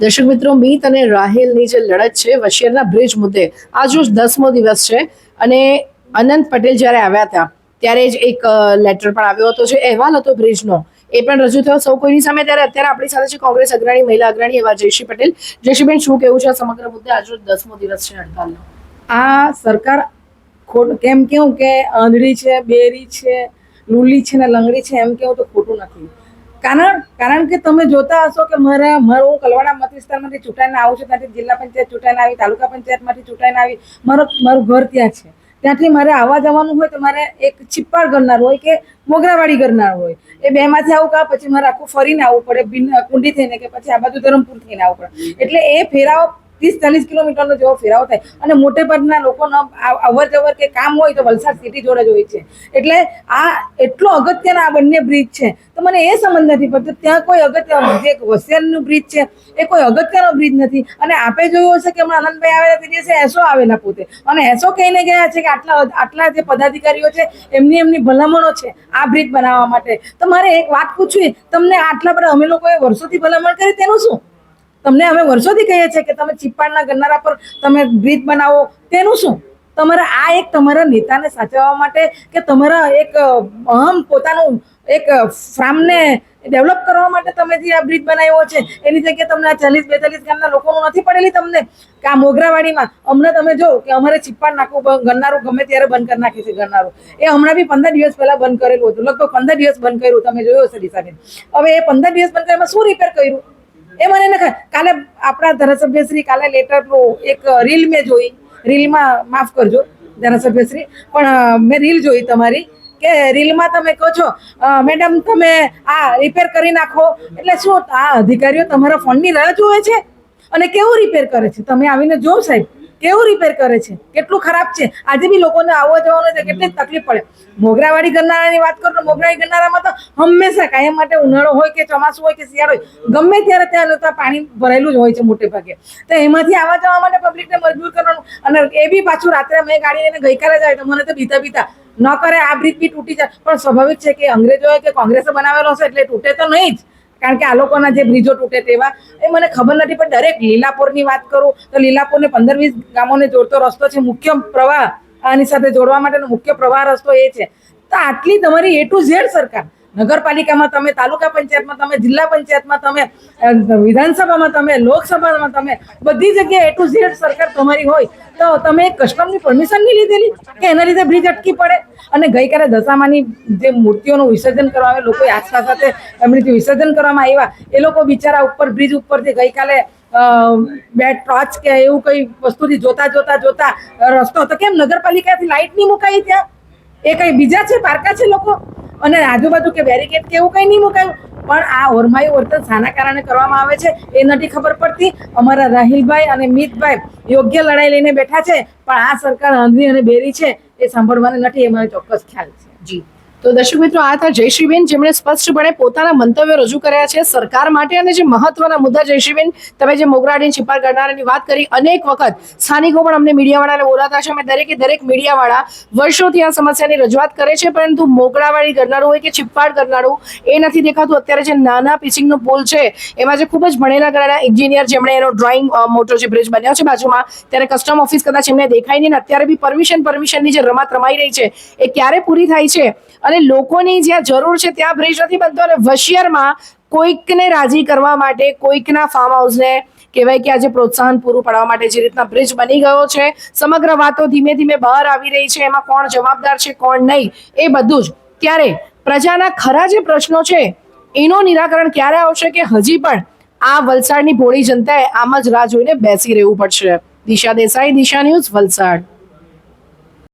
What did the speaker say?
દર્શક મિત્રો, મીત અને રાહિલની જે લડત છે વશિયરના બ્રિજ મુદ્દે આજનો 10મો દિવસ છે અને અનંત પટેલ જ્યારે આવ્યા હતા ત્યારે જ એક લેટર પણ આવ્યો હતો, જે અહેવાલ હતો બ્રિજનો એ પણ રજૂ થયો સૌ કોઈની સામે. ત્યારે અત્યારે આપણી સાથે છે કોંગ્રેસ અગ્રણી, મહિલા અગ્રણી એવા જયશ્રી પટેલ. જયશ્રીબેન, શું કેવું છે આ સમગ્ર મુદ્દે? આજનો 10મો દિવસ છે હડતાલનો. આ સરકાર કેમ કેવું કે આંધળી છે, બેરી છે, લૂલી છે ને લંગડી છે એમ કેવું તો ખોટું નથી. કારણ કે તમે જોતા હશો કે હું કલવાડા મત વિસ્તારમાંથી ચૂંટાઈને આવું છું, ત્યાંથી જિલ્લા પંચાયત ચૂંટાઈને આવી, તાલુકા પંચાયતમાંથી ચૂંટાઈને આવી, મારું ઘર ત્યાં છે. ત્યાંથી મારે આવવા જવાનું હોય તો મારે એક ચિપ્પાડ કરનાર હોય કે મોગરાવાડી કરનાર હોય, એ બેમાંથી આવું કા પછી મારે આખું ફરીને આવવું પડે, કુંડી થઈને કે પછી આ બાજુ ધરમપુર થઈને આવવું પડે. એટલે એ ફેરાવો 30-40 કિલોમીટરનો જેવો ફેરાવો થાય. અને મોટે ભાગના લોકોનો અવર જવર કે કામ હોય તો વલસાડ સિટી જોડે જ હોય છે. એટલે આ એટલો અગત્યના આ બંને બ્રિજ છે તો મને એ સમજ નથી પડતી ત્યાં કોઈ અગત્યનો જે વસિયારનું બ્રિજ છે એ કોઈ અગત્યનો બ્રિજ નથી. અને આપે જોયું હશે કે હમણાં આનંદભાઈ આવેલા તે દિવસે એસો આવેલા પોતે, અને એસો કહીને ગયા છે કે આટલા જે પદાધિકારીઓ છે એમની ભલામણો છે આ બ્રિજ બનાવવા માટે. તો મારે એક વાત પૂછવી, તમને આટલા બધા અમે લોકોએ વર્ષોથી ભલામણ કરી તેનું શું? તમને અમે વર્ષોથી કહીએ છીએ કે તમે ચિપ્પાડના ગરનારા પર તમે બ્રિજ બનાવો, તેનું શું? તમારે આ એક તમારા નેતાને સાચવવા માટે કે તમારા એક પોતાનું એક ફાર્મને ડેવલપ કરવા માટે તમે જે આ બ્રિજ બનાવ્યો છે એની જગ્યાએ તમને આ 40-42 ગામના લોકોનું નથી પડેલી તમને કે આ મોગરાવાડીમાં હમણાં તમે જો કે અમારે ચિપ્પાડ નાખવું ગરનારું ગમે ત્યારે બંધ કરી નાખે છે. ગરનારું એ હમણાં બી 15 દિવસ પહેલા બંધ કરેલું હતું, લગભગ 15 દિવસ બંધ કર્યું, તમે જોયું હશે દિશાબેન. હવે એ 15 દિવસ બંધ કર્યા શું રિપેર કર્યું એ મને ન કાલે આપણા ધારાસભ્યશ્રી કાલે લેટરનું એક રીલ મેં જોઈ, રીલમાં માફ કરજો ધારાસભ્યશ્રી, પણ મેં રીલ જોઈ તમારી કે રીલમાં તમે કહો છો મેડમ તમે આ રિપેર કરી નાખો. એટલે શું આ અધિકારીઓ તમારા ફોનની રાહ જોવે છે? અને કેવું રિપેર કરે છે તમે આવીને જો સાહેબ, કેવું રિપેર કરે છે, કેટલું ખરાબ છે. આજે બી લોકોને આવવા જવાનું છે કેટલી તકલીફ પડે. મોગરાવાડી ગરનારાની વાત કરું તો મોગરાવાડી ગરનારામાં તો હંમેશા કાયમ માટે ઉનાળો હોય કે ચોમાસું હોય કે શિયાળો હોય ગમે ત્યારે ત્યાં પાણી ભરેલું જ હોય છે મોટે ભાગે. તો એમાંથી આવવા જવા માટે પબ્લિકને મજબૂર કરવાનું. અને એ બી પાછું રાત્રે મેં ગાડી લઈને ગઈકાલે જાય તો મને તો બીતા ન કરે આ બ્રિજ બી તૂટી જાય. પણ સ્વાભાવિક છે કે અંગ્રેજોએ કે કોંગ્રેસે બનાવેલો હશે એટલે તૂટે તો નહીં જ, કારણ કે આ લોકોના જે બ્રિજો તૂટે તેવા એ મને ખબર નથી. પણ દરેક લીલાપુરની વાત કરું તો લીલાપુરને 15-20 ગામોને જોડતો રસ્તો છે, મુખ્ય પ્રવાહ આની સાથે જોડવા માટેનો મુખ્ય પ્રવાહ રસ્તો એ છે. તો આટલી તમારી A to Z સરકાર, નગરપાલિકામાં તમે, તાલુકા પંચાયતમાં તમે, જિલ્લા પંચાયતમાં તમે, વિધાનસભામાં તમે, લોકસભામાં તમે, બધી જગ્યાએ A to Z સરકાર તમારી હોય તો તમે કસ્ટમની પરમિશન નહીં લીધેલી કે એના લીધે બ્રિજ અટકી પડે? અને ગઈકાલે દશામાની જે મૂર્તિઓનું વિસર્જન કરવા આવે લોકોએ આસ્થા સાથે એમની જે વિસર્જન કરવામાં આવ્યા એ લોકો બિચારા ઉપર બ્રિજ ઉપરથી ગઈકાલે બે ટોર્ચ કે એવું કઈ વસ્તુથી જોતા રસ્તો હતો. કેમ નગરપાલિકાથી લાઇટ નહીં મુકાઈ ત્યાં? એ કઈ બીજા છે, પારકા છે લોકો? અને આજુબાજુ કે બેરિકેડ કે એવું કઈ નહીં મુકાયું? પણ આ ઓરમાયું વર્તન શાના કારણે કરવામાં આવે છે એ નથી ખબર પડતી. અમારા રાહિલભાઈ અને મિતભાઈ યોગ્ય લડાઈ લઈને બેઠા છે, પણ આ સરકાર આંધળી અને બેરી છે એ સાંભળવાની નથી, એ મને ચોક્કસ ખ્યાલ છે. જી, તો દર્શક મિત્રો, આ હતા જયશ્રીબેન, જેમણે સ્પષ્ટપણે પોતાના મંતવ્યો રજૂ કર્યા છે સરકાર માટે. અને જે મહત્વના મુદ્દા જયશ્રીબેન, તમે જે મોગરાડી ચિપ્પાડ ગરનારાની વાત કરી, અનેક વખત સ્થાનિકો પણ અમને મીડિયાવાળાને બોલાતા છે, અમે દરેક મીડિયાવાળા વર્ષોથી આ સમસ્યાની રજૂઆત કરે છે, પરંતુ મોગરાવાડી ગરનારું હોય કે ચિપ્પાડ ગરનારું એ નથી દેખાતું. અત્યારે જે નાના પિચિંગનો પુલ છે એમાં જે ખૂબ જ ભણેલા ગણેલા એન્જિનિયર જેમણે એનો ડ્રોઈંગ મોટો જે બ્રિજ બન્યો છે બાજુમાં, ત્યારે કસ્ટમ ઓફિસ કદાચ એમને દેખાય નહીં. અત્યારે બી પરમિશનની જે રમત રમાઈ રહી છે એ ક્યારે પૂરી થાય છે? અને લોકોની જ્યાં જરૂર છે ત્યાં બ્રિજ નથી બનતો. અને વશિયરમાં કોઈકને રાજી કરવા માટે, કોઈકના ફાર્મ હાઉસને કહેવાય કે આજે પ્રોત્સાહન પૂરું પાડવા માટે જે રીતના બ્રિજ બની ગયો છે, સમગ્ર વાતો ધીમે ધીમે બહાર આવી રહી છે. એમાં કોણ જવાબદાર છે કોણ નહીં એ બધું જ. ત્યારે પ્રજાના ખરા જે પ્રશ્નો છે એનું નિરાકરણ ક્યારે આવશે કે હજી પણ આ વલસાડની ભોળી જનતાએ આમ જ રાહ જોઈને બેસી રહેવું પડશે? દિશા દેસાઈ, દિશા ન્યૂઝ, વલસાડ.